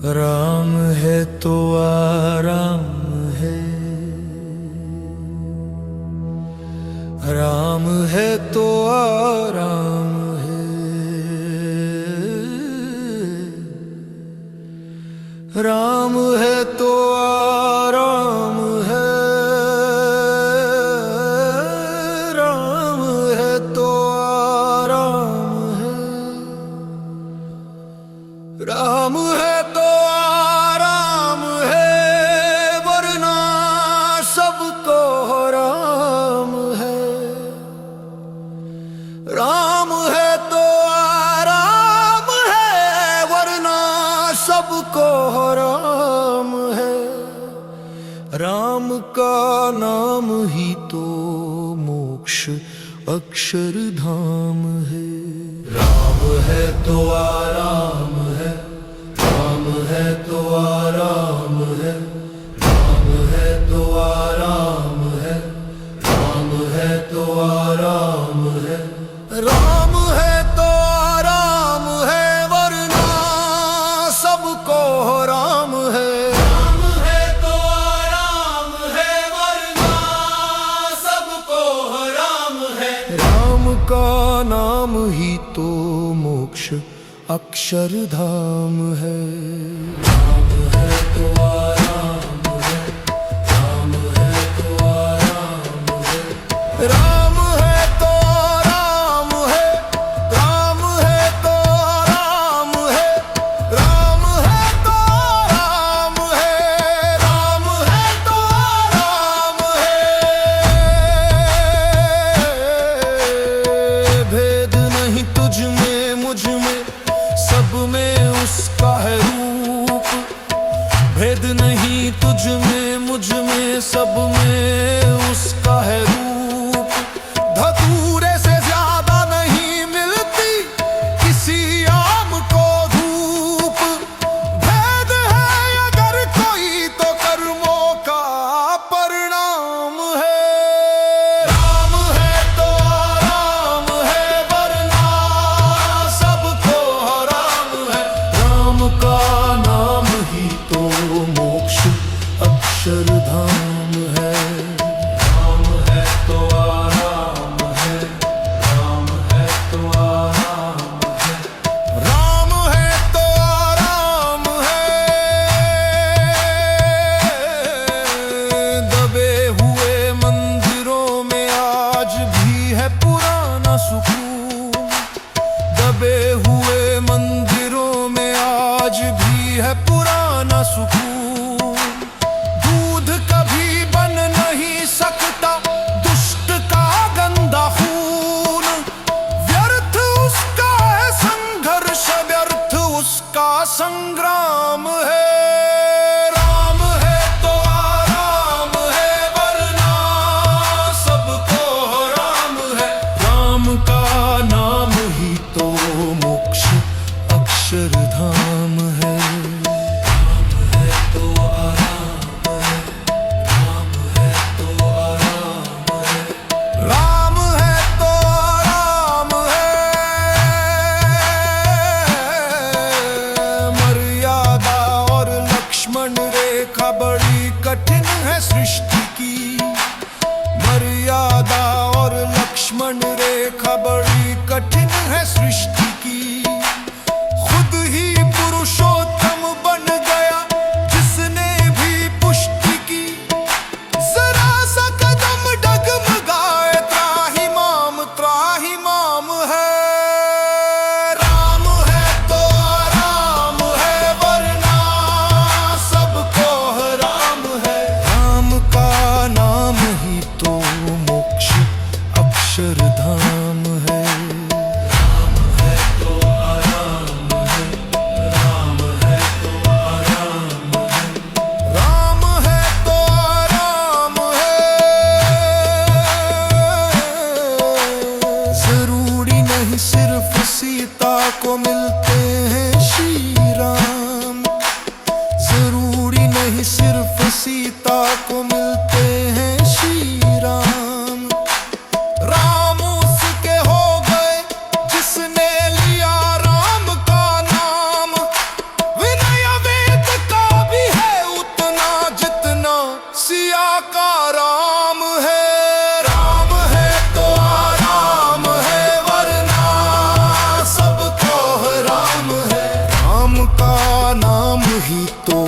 राम है तो आराम है, राम है तो आराम है, राम है तो आराम है, राम है तो आराम है, राम है तो आराम है, वरना सबको राम है। राम है तो आराम है, वरना सबको राम है। राम का नाम ही तो मोक्ष अक्षरधाम है। राम है तो आराम है, राम है तो आराम है, राम है तो आराम है, राम है तो आराम है, राम है तो आराम है, वरना सबको राम है। राम है तो आराम है, वरना सबको राम है। राम का नाम ही तो मोक्ष अक्षरधाम है। राम है तो आराम है, राम है तो आराम है, राम है तो आराम है, राम है तो आराम है, राम है तो आराम है, राम है तो आराम है। भेद नहीं तुझ में मुझ में, सब में उसका है रूप। भेद नहीं तुझ में मुझ में, सब में उसका है रूप। धतूरे से ज्यादा नहीं मिलती किसी आम को धूप। भेद है अगर कोई तो कर्मों का परिणाम है। राम है तो आराम है, वरना सबको राम है। राम का नाम ही तो मोक्ष अक्षरधाम है। राम है तो आराम है, राम है तो आराम है, राम है तो आराम है। दबे हुए मंदिरों में आज भी है पुराना सुकून। दबे हुए मंदिरों में आज भी है पुराना सुकून। दूध कभी बन नहीं सकता दुष्ट का गंदा खून। व्यर्थ उसका है संघर्ष, व्यर्थ उसका संग्राम है। राम है तो आराम है, वरना सबको राम है। राम का नाम ही तो मोक्ष अक्षरधाम है। राम है तो आराम है, राम है तो आराम है, राम है तो आराम है। मर्यादा ही तो